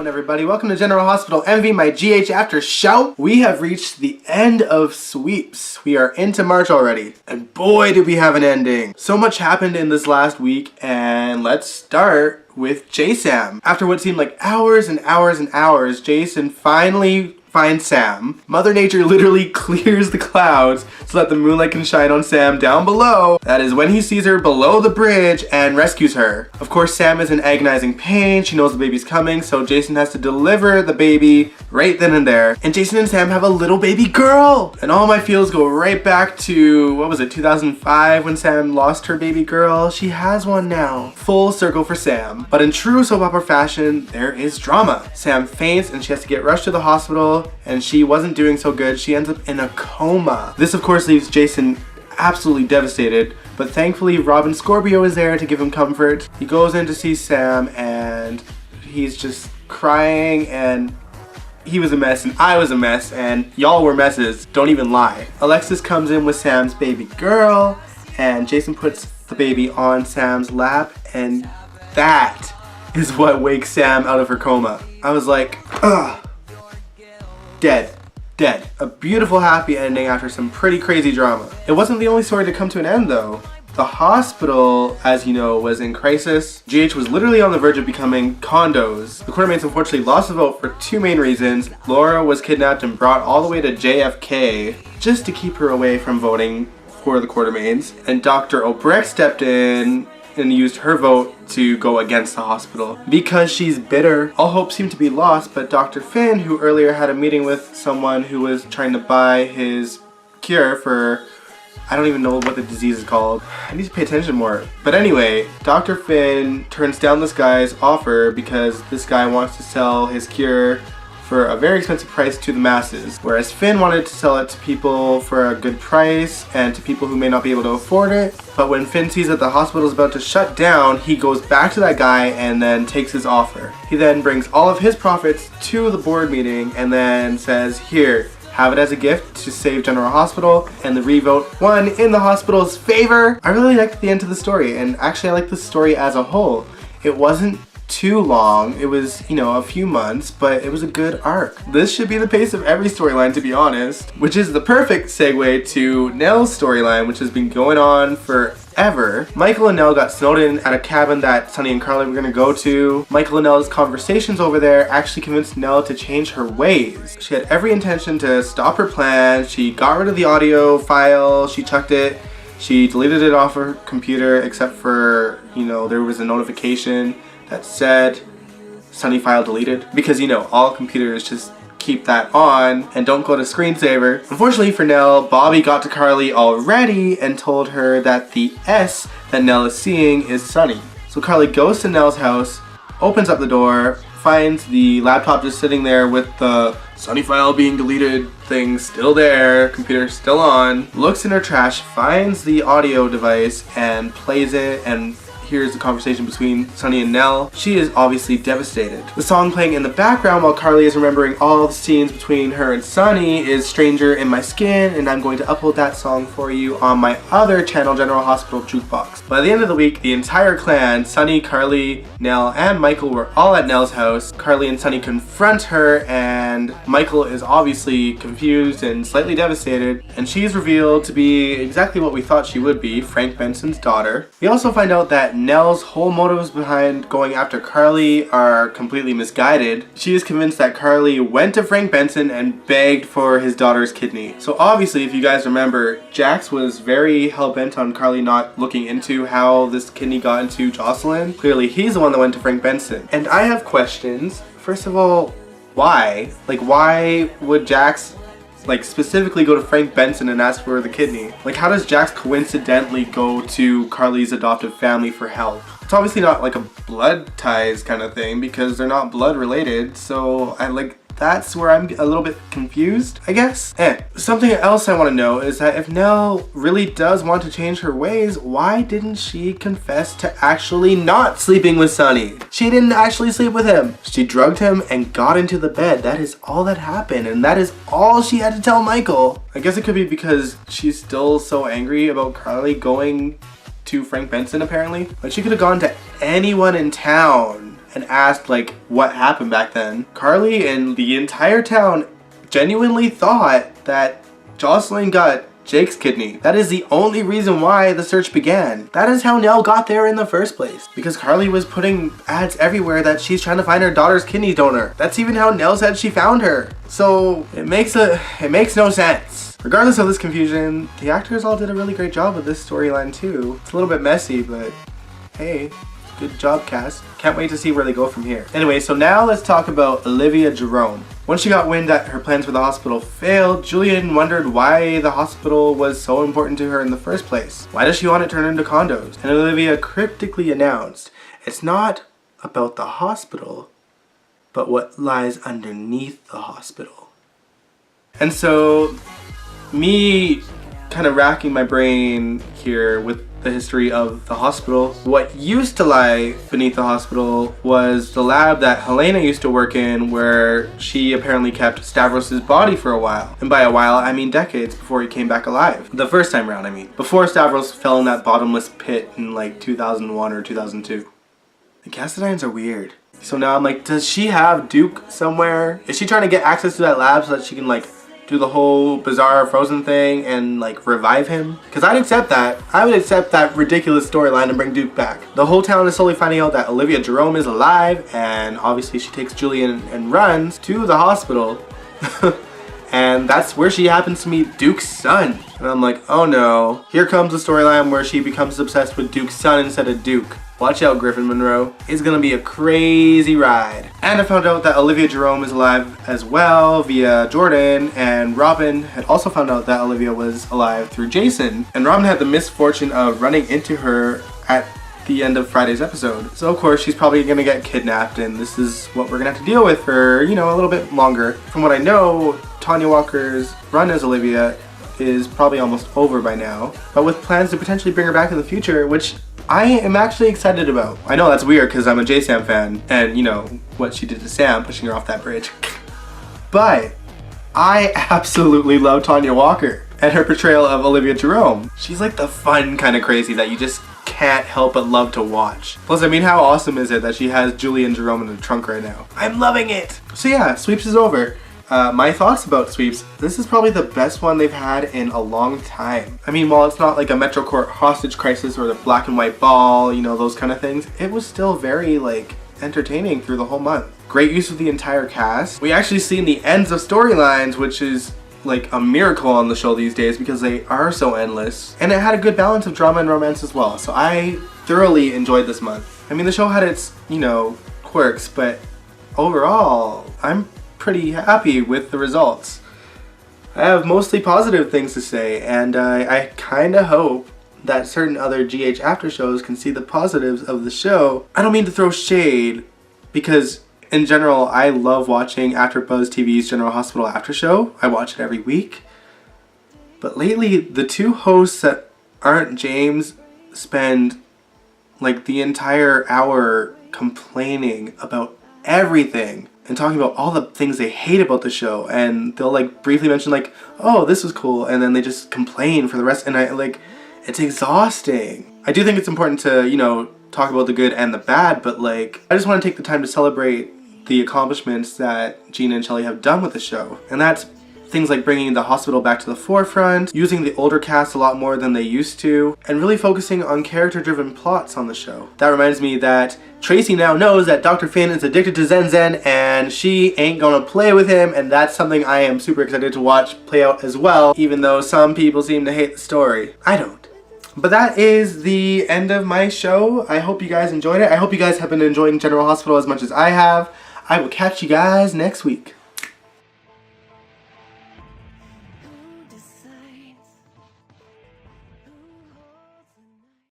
going, everybody? Welcome to General Hospital MV, my GH after show. We have reached the end of sweeps. We are into March already, and boy did we have an ending. So much happened in this last week, and let's start with JaSam. After what seemed like hours and hours and hours, Jason finally finds Sam. Mother Nature literally clears the clouds so that the moonlight can shine on Sam down below. That is when he sees her below the bridge and rescues her. Of course, Sam is in agonizing pain. She knows the baby's coming, so Jason has to deliver the baby right then and there. And Jason and Sam have a little baby girl. And all my feels go right back to, what was it, 2005 when Sam lost her baby girl? She has one now. Full circle for Sam. But in true soap opera fashion, there is drama. Sam faints and she has to get rushed to the hospital, and she wasn't doing so good. She ends up in a coma. This of course leaves Jason absolutely devastated, but thankfully Robin Scorpio is there to give him comfort. He goes in to see Sam and he's just crying, and he was a mess and I was a mess and y'all were messes, don't even lie. Alexis comes in with Sam's baby girl and Jason puts the baby on Sam's lap, and that is what wakes Sam out of her coma. I was like, ugh. Dead. A beautiful happy ending after some pretty crazy drama. It wasn't the only story to come to an end though. The hospital, as you know, was in crisis. GH was literally on the verge of becoming condos. The quartermates unfortunately lost the vote for two main reasons. Laura was kidnapped and brought all the way to JFK just to keep her away from voting for the quartermates. And Dr. Obrecht stepped in and used her vote to go against the hospital because she's bitter. All hope seemed to be lost, but Dr. Finn, who earlier had a meeting with someone who was trying to buy his cure for, I don't even know what the disease is called. I need to pay attention more. But anyway, Dr. Finn turns down this guy's offer because this guy wants to sell his cure for a very expensive price to the masses, whereas Finn wanted to sell it to people for a good price and to people who may not be able to afford it. But when Finn sees that the hospital is about to shut down, he goes back to that guy and then takes his offer. He then brings all of his profits to the board meeting and then says, here, have it as a gift to save General Hospital, and the revote won in the hospital's favor. I really liked the end of the story, and actually I like the story as a whole. It wasn't too long. It was, you know, a few months, but it was a good arc. This should be the pace of every storyline, to be honest, which is the perfect segue to Nelle's storyline, which has been going on forever. Michael and Nelle got snowed in at a cabin that Sonny and Carly were gonna go to. Michael and Nelle's conversations over there actually convinced Nelle to change her ways. She had every intention to stop her plan. She got rid of the audio file, she chucked it, she deleted it off her computer, except for, you know, there was a notification that said Sonny file deleted, because you know all computers just keep that on and don't go to screensaver. Unfortunately for Nelle, Bobby got to Carly already and told her that the S that Nelle is seeing is Sonny. So Carly goes to Nelle's house, opens up the door, finds the laptop just sitting there with the Sonny file being deleted thing still there, computer still on, looks in her trash, finds the audio device and plays it, and here's the conversation between Sonny and Nelle. She is obviously devastated. The song playing in the background while Carly is remembering all the scenes between her and Sonny is Stranger in My Skin, and I'm going to upload that song for you on my other channel, General Hospital Jukebox. By the end of the week, the entire clan, Sonny, Carly, Nelle, and Michael were all at Nelle's house. Carly and Sonny confront her, and Michael is obviously confused and slightly devastated, and she's revealed to be exactly what we thought she would be, Frank Benson's daughter. We also find out that Nelle's whole motives behind going after Carly are completely misguided. She is convinced that Carly went to Frank Benson and begged for his daughter's kidney. So obviously, if you guys remember, Jax was very hell-bent on Carly not looking into how this kidney got into Jocelyn. Clearly, he's the one that went to Frank Benson. And I have questions. First of all, why? Like, why would Jax specifically go to Frank Benson and ask for the kidney? Like, how does Jax coincidentally go to Carly's adoptive family for help? It's obviously not like a blood ties kind of thing because they're not blood related, so that's where I'm a little bit confused, I guess. Something else I want to know is that if Nelle really does want to change her ways, why didn't she confess to actually not sleeping with Sonny? She didn't actually sleep with him. She drugged him and got into the bed. That is all that happened, and that is all she had to tell Michael. I guess it could be because she's still so angry about Carly going to Frank Benson, apparently. Like, she could have gone to anyone in town and asked like what happened back then. Carly and the entire town genuinely thought that Jocelyn got Jake's kidney. That is the only reason why the search began. That is how Nelle got there in the first place. Because Carly was putting ads everywhere that she's trying to find her daughter's kidney donor. That's even how Nelle said she found her. So it makes no sense. Regardless of this confusion, the actors all did a really great job with this storyline too. It's a little bit messy, but hey, good job, cast. Can't wait to see where they go from here. Anyway, so now let's talk about Olivia Jerome. Once she got wind that her plans for the hospital failed, Julian wondered why the hospital was so important to her in the first place. Why does she want to turn into condos? And Olivia cryptically announced, it's not about the hospital, but what lies underneath the hospital. And so, me kind of racking my brain here with the history of the hospital. What used to lie beneath the hospital was the lab that Helena used to work in, where she apparently kept Stavros' body for a while. And by a while, I mean decades before he came back alive. The first time around, I mean. Before Stavros fell in that bottomless pit in like 2001 or 2002. The Cassadines are weird. So now I'm like, does she have Duke somewhere? Is she trying to get access to that lab so that she can like do the whole bizarre Frozen thing and like revive him? Because I'd accept that. I would accept that ridiculous storyline and bring Duke back. The whole town is slowly finding out that Olivia Jerome is alive, and obviously she takes Julian and runs to the hospital. And that's where she happens to meet Duke's son. And I'm like, oh no. Here comes the storyline where she becomes obsessed with Duke's son instead of Duke. Watch out, Griffin Monroe. It's gonna be a crazy ride. And I found out that Olivia Jerome is alive as well via Jordan, and Robin had also found out that Olivia was alive through Jason. And Robin had the misfortune of running into her at the end of Friday's episode. So of course she's probably gonna get kidnapped, and this is what we're gonna have to deal with for, you know, a little bit longer. From what I know, Tanya Walker's run as Olivia is probably almost over by now, but with plans to potentially bring her back in the future, which I am actually excited about. I know that's weird because I'm a JaSam fan, and you know what she did to Sam, pushing her off that bridge. But I absolutely love Tanya Walker and her portrayal of Olivia Jerome. She's like the fun kind of crazy that you just can't help but love to watch. Plus, I mean, how awesome is it that she has Julian Jerome in the trunk right now? I'm loving it! So yeah, Sweeps is over. My thoughts about Sweeps, this is probably the best one they've had in a long time. I mean, while it's not like a Metro Court hostage crisis or the black and white ball, you know, those kind of things, it was still very, like, entertaining through the whole month. Great use of the entire cast. We actually seen the ends of storylines, which is like a miracle on the show these days because they are so endless. And it had a good balance of drama and romance as well, so I thoroughly enjoyed this month. I mean, the show had its, you know, quirks, but overall, I'm pretty happy with the results. I have mostly positive things to say, and I kind of hope that certain other GH after shows can see the positives of the show. I don't mean to throw shade, because in general I love watching AfterBuzz TV's General Hospital After Show. I watch it every week. But lately, the two hosts that aren't James spend like the entire hour complaining about everything and talking about all the things they hate about the show, and they'll like briefly mention like, oh, this was cool, and then they just complain for the rest, and I like, it's exhausting. I do think it's important to, you know, talk about the good and the bad, but like, I just want to take the time to celebrate the accomplishments that Gina and Shelley have done with the show, and that's things like bringing the hospital back to the forefront, using the older cast a lot more than they used to, and really focusing on character-driven plots on the show. That reminds me that Tracy now knows that Dr. Finn is addicted to Zen Zen and she ain't gonna play with him, and that's something I am super excited to watch play out as well, even though some people seem to hate the story. I don't. But that is the end of my show. I hope you guys enjoyed it. I hope you guys have been enjoying General Hospital as much as I have. I will catch you guys next week.